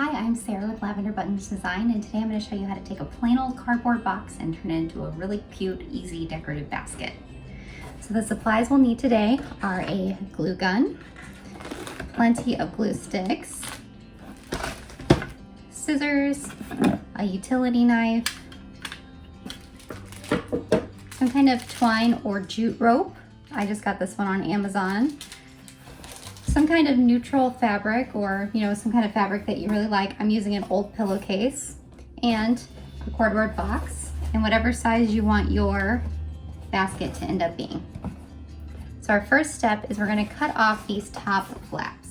Hi, I'm Sarah with Lavender Buttons Design, and today I'm going to show you how to take a plain old cardboard box and turn it into a really cute, easy decorative basket. So the supplies we'll need today are a glue gun, plenty of glue sticks, scissors, a utility knife, some kind of twine or jute rope. I just got this one on Amazon. Some kind of neutral fabric, or some kind of fabric that you really like. I'm using an old pillowcase and a cardboard box, and whatever size you want your basket to end up being. So our first step is we're going to cut off these top flaps.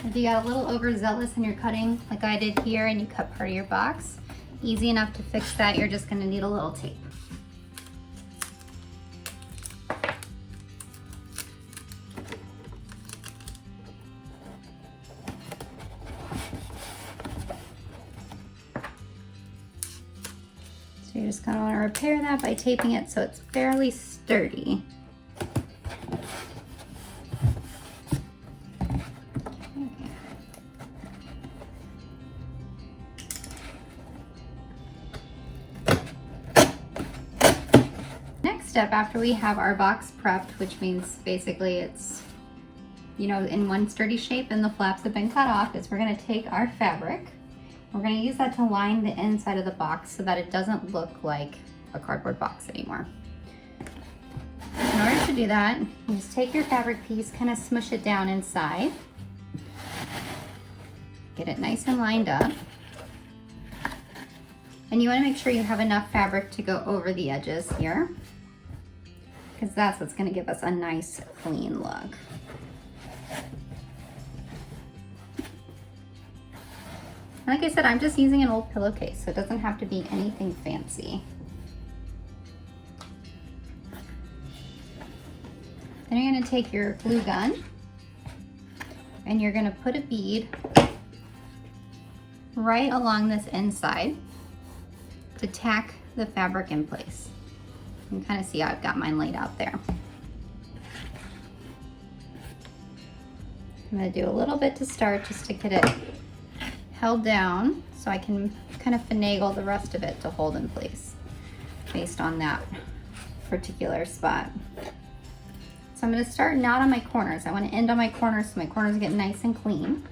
If you got a little overzealous in your cutting, like I did here, and you cut part of your box, easy enough to fix that. You're just going to need a little tape. So you're just going to want to repair that by taping it so it's fairly sturdy. Step after we have our box prepped, which means basically it's in one sturdy shape and the flaps have been cut off, is we're going to take our fabric. We're going to use that to line the inside of the box so that it doesn't look like a cardboard box anymore. In order to do that, you just take your fabric piece, kind of smush it down inside, get it nice and lined up, and you want to make sure you have enough fabric to go over the edges here, because that's what's going to give us a nice clean look. Like I said, I'm just using an old pillowcase, so it doesn't have to be anything fancy. Then you're going to take your glue gun and you're going to put a bead right along this inside to tack the fabric in place. You can kind of see how I've got mine laid out there. I'm going to do a little bit to start just to get it held down so I can kind of finagle the rest of it to hold in place based on that particular spot. So I'm going to start not on my corners. I want to end on my corners so my corners get nice and clean.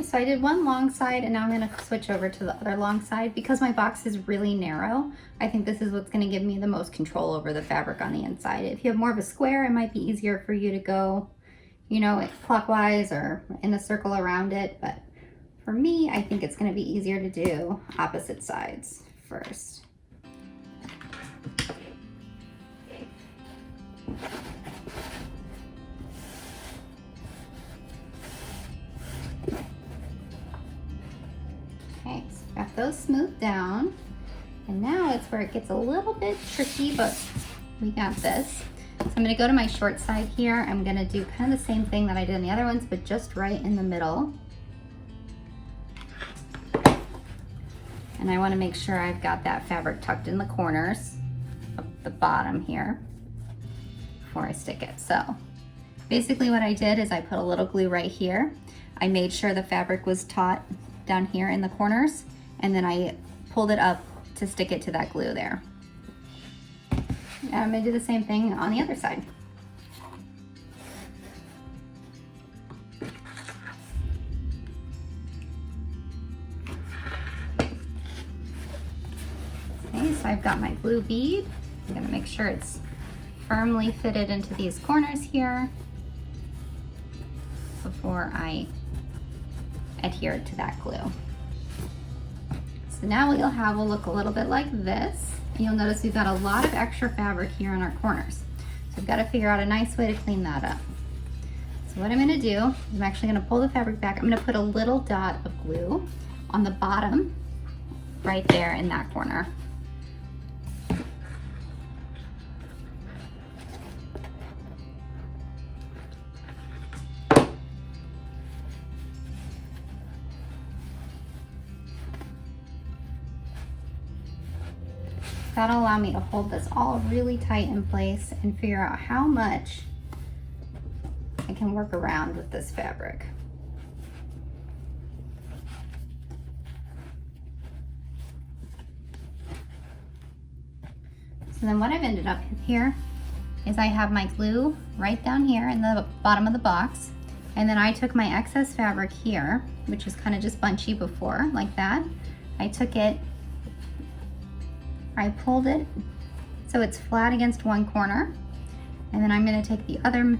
So I did one long side, and now I'm going to switch over to the other long side. Because my box is really narrow, I think this is what's going to give me the most control over the fabric on the inside. If you have more of a square, it might be easier for you to go, clockwise or in a circle around it. But for me, I think it's going to be easier to do opposite sides first. Okay, so got those smoothed down, and now it's where it gets a little bit tricky, but we got this. So I'm going to go to my short side here. I'm going to do kind of the same thing that I did in the other ones, but just right in the middle. And I want to make sure I've got that fabric tucked in the corners of the bottom here before I stick it. So basically what I did is I put a little glue right here. I made sure the fabric was taut down here in the corners, and then I pulled it up to stick it to that glue there. And I'm going to do the same thing on the other side. Okay, so I've got my glue bead. I'm going to make sure it's firmly fitted into these corners here before I adhere to that glue. So now what you'll have will look a little bit like this. You'll notice we've got a lot of extra fabric here in our corners. I've got to figure out a nice way to clean that up. So what I'm going to do is I'm actually going to pull the fabric back. I'm going to put a little dot of glue on the bottom right there in that corner. That'll allow me to hold this all really tight in place and figure out how much I can work around with this fabric. So then what I've ended up with here is I have my glue right down here in the bottom of the box. And then I took my excess fabric here, which is kind of just bunchy before, like that. I took it, I pulled it so it's flat against one corner. And then I'm gonna take the other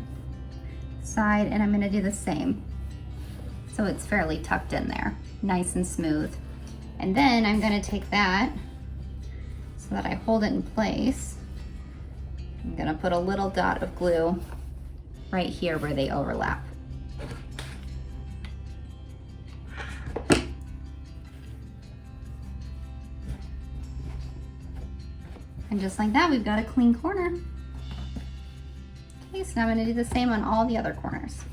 side and I'm gonna do the same. So it's fairly tucked in there, nice and smooth. And then I'm gonna take that so that I hold it in place. I'm gonna put a little dot of glue right here where they overlap. And just like that, we've got a clean corner. Okay, so now I'm gonna do the same on all the other corners.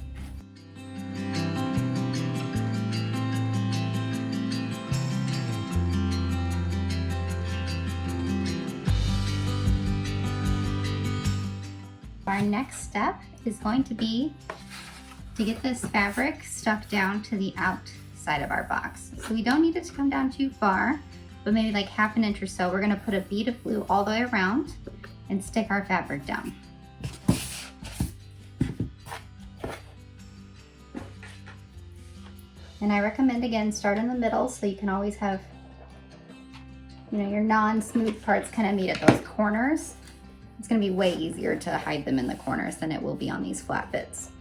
Our next step is going to be to get this fabric stuck down to the outside of our box. So we don't need it to come down too far, but maybe like 1/2 inch or so. We're gonna put a bead of glue all the way around and stick our fabric down. And I recommend, again, start in the middle so you can always have, you know, your non-smooth parts kind of meet at those corners. It's gonna be way easier to hide them in the corners than it will be on these flat bits.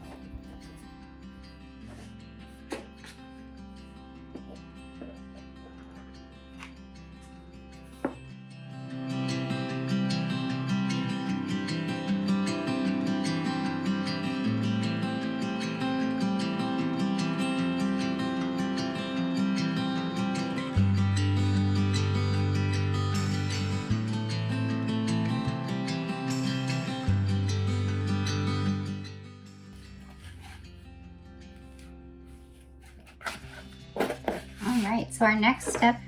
So our next step,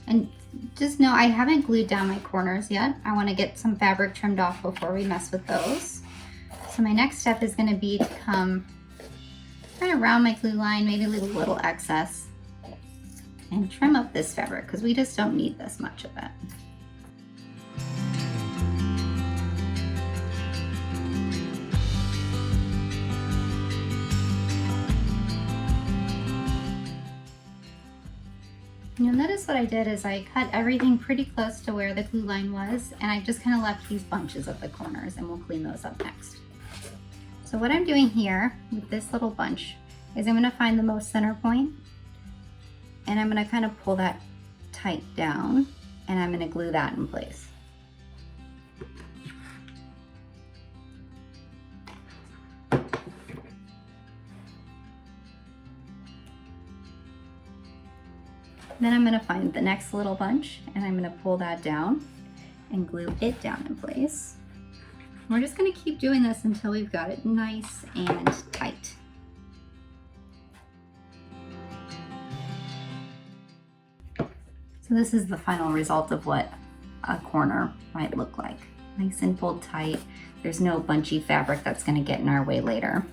and just know I haven't glued down my corners yet. I want to get some fabric trimmed off before we mess with those. So my next step is going to be to come right around my glue line, maybe leave a little excess, and trim up this fabric because we just don't need this much of it. You'll notice what I did is I cut everything pretty close to where the glue line was, and I just kind of left these bunches at the corners, and we'll clean those up next. So what I'm doing here with this little bunch is I'm going to find the most center point, and I'm going to kind of pull that tight down, and I'm going to glue that in place. Then I'm going to find the next little bunch and I'm going to pull that down and glue it down in place. We're just going to keep doing this until we've got it nice and tight. So this is the final result of what a corner might look like. Nice and pulled tight. There's no bunchy fabric that's going to get in our way later.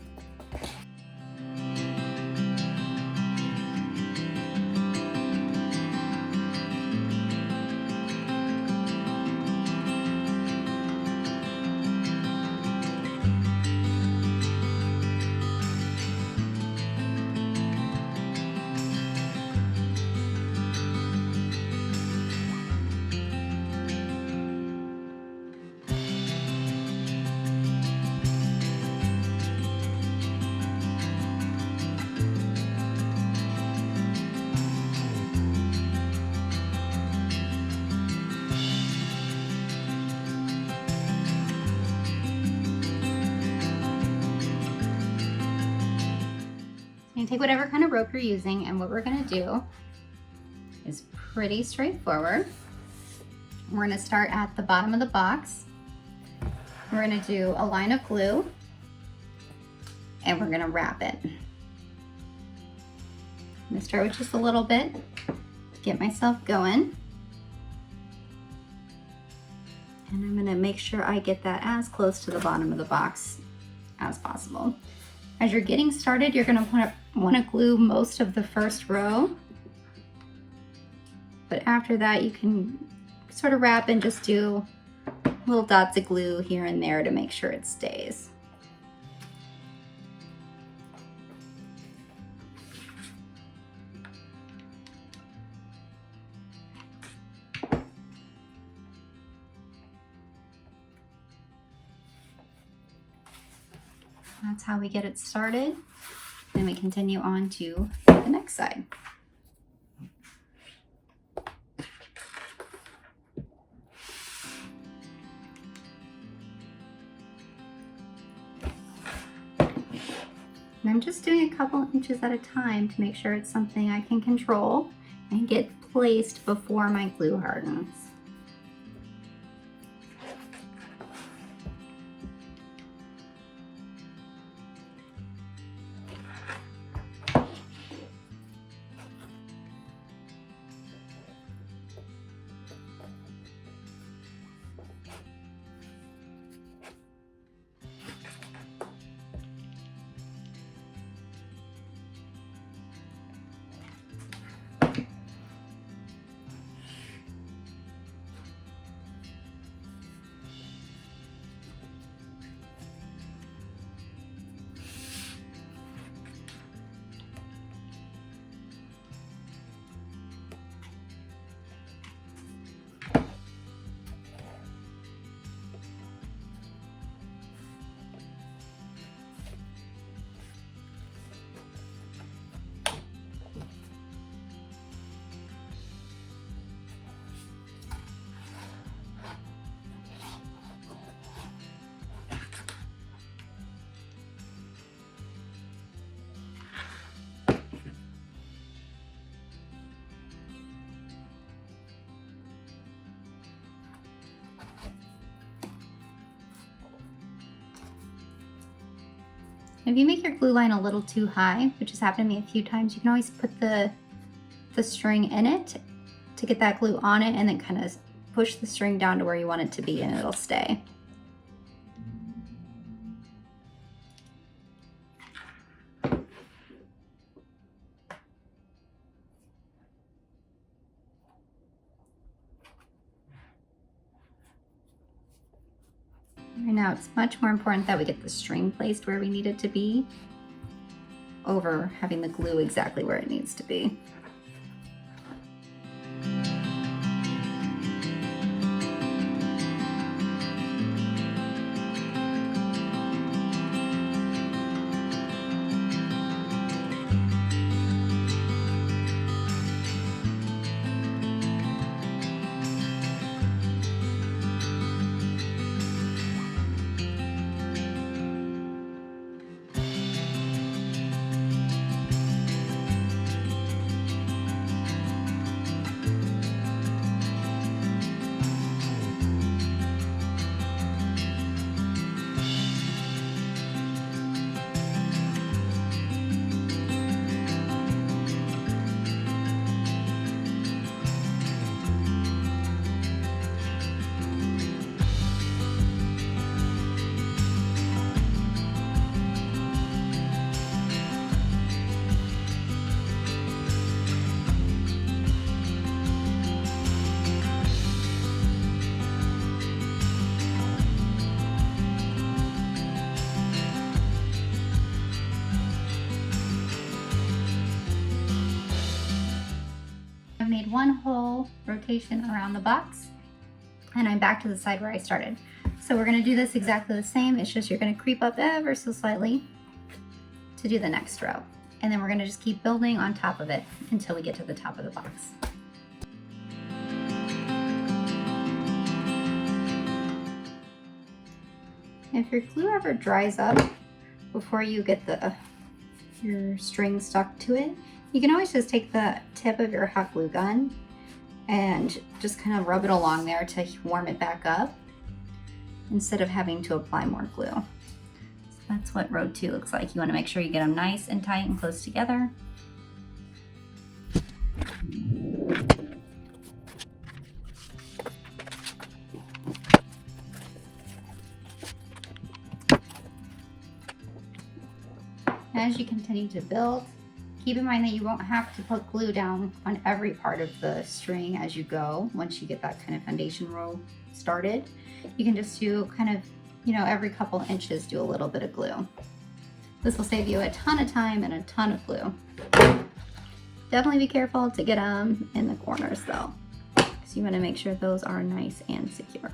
take whatever kind of rope you're using, and what we're gonna do is pretty straightforward. We're gonna start at the bottom of the box. We're gonna do a line of glue, and we're gonna wrap it. I'm gonna start with just a little bit to get myself going. And I'm gonna make sure I get that as close to the bottom of the box as possible. As you're getting started, you're gonna wanna glue most of the first row. But after that, you can sort of wrap and just do little dots of glue here and there to make sure it stays. That's how we get it started. Then we continue on to the next side. And I'm just doing a couple inches at a time to make sure it's something I can control and get placed before my glue hardens. If you make your glue line a little too high, which has happened to me a few times, you can always put the string in it to get that glue on it, and then kind of push the string down to where you want it to be, and it'll stay. Right now, it's much more important that we get the string placed where we need it to be over having the glue exactly where it needs to be. I've made one whole rotation around the box, and I'm back to the side where I started. So we're gonna do this exactly the same. It's just you're gonna creep up ever so slightly to do the next row. And then we're gonna just keep building on top of it until we get to the top of the box. If your glue ever dries up before you get the your string stuck to it, you can always just take the tip of your hot glue gun and just kind of rub it along there to warm it back up instead of having to apply more glue. So that's what row 2 looks like. You want to make sure you get them nice and tight and close together. As you continue to build, keep in mind that you won't have to put glue down on every part of the string as you go. Once you get that kind of foundation row started, you can just do kind of, you know, every couple inches do a little bit of glue. This will save you a ton of time and a ton of glue. Definitely be careful to get them in the corners though, because you want to make sure those are nice and secure.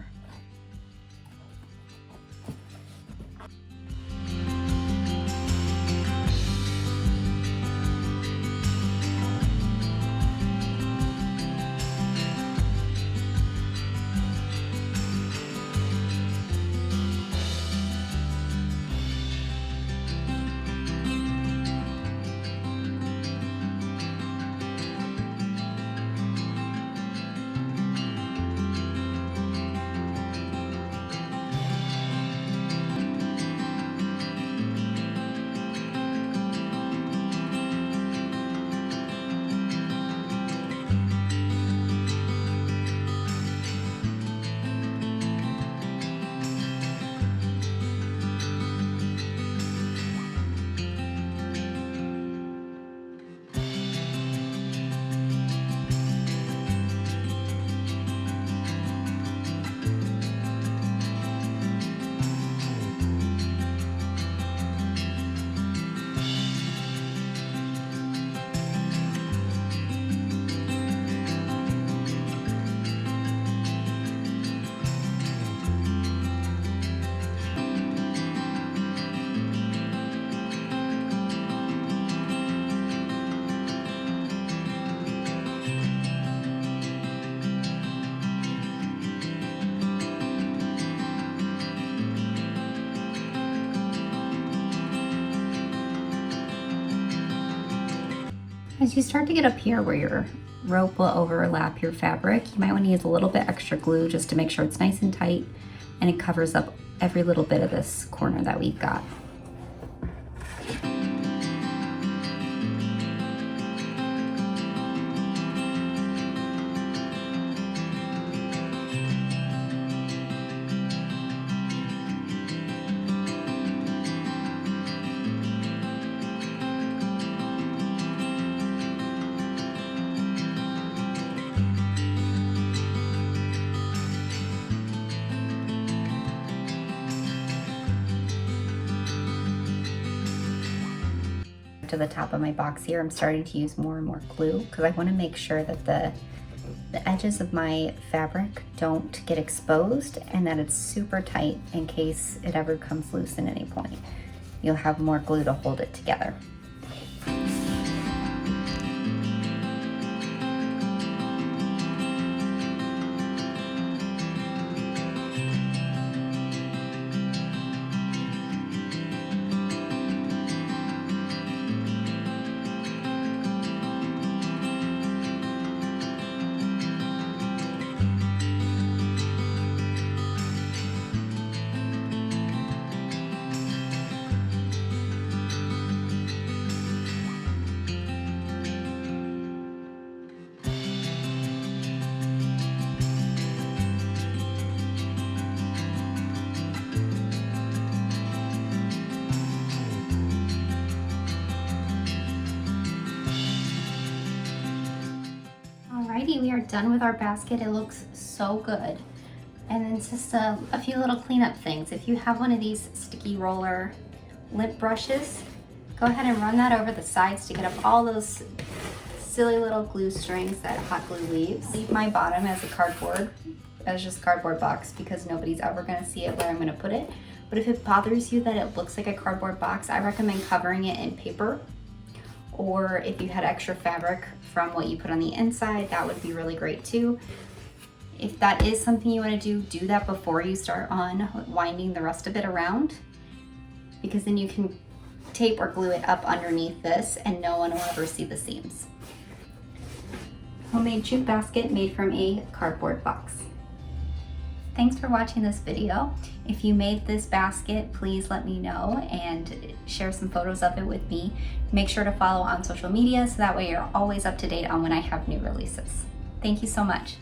As you start to get up here where your rope will overlap your fabric, you might want to use a little bit extra glue just to make sure it's nice and tight and it covers up every little bit of this corner that we've got. To the top of my box here, I'm starting to use more and more glue because I want to make sure that the edges of my fabric don't get exposed and that it's super tight in case it ever comes loose at any point. You'll have more glue to hold it together. Alrighty, we are done with our basket. It looks so good. And then just a few little cleanup things. If you have one of these sticky roller lint brushes, go ahead and run that over the sides to get up all those silly little glue strings that hot glue leaves. Leave my bottom as just cardboard box because nobody's ever gonna see it where I'm gonna put it. But if it bothers you that it looks like a cardboard box, I recommend covering it in paper. Or if you had extra fabric from what you put on the inside, that would be really great too. If that is something you want to do that before you start on winding the rest of it around, because then you can tape or glue it up underneath this and no one will ever see the seams. Homemade jute basket made from a cardboard box. Thanks for watching this video. If you made this basket, please let me know and share some photos of it with me. Make sure to follow on social media so that way you're always up to date on when I have new releases. Thank you so much.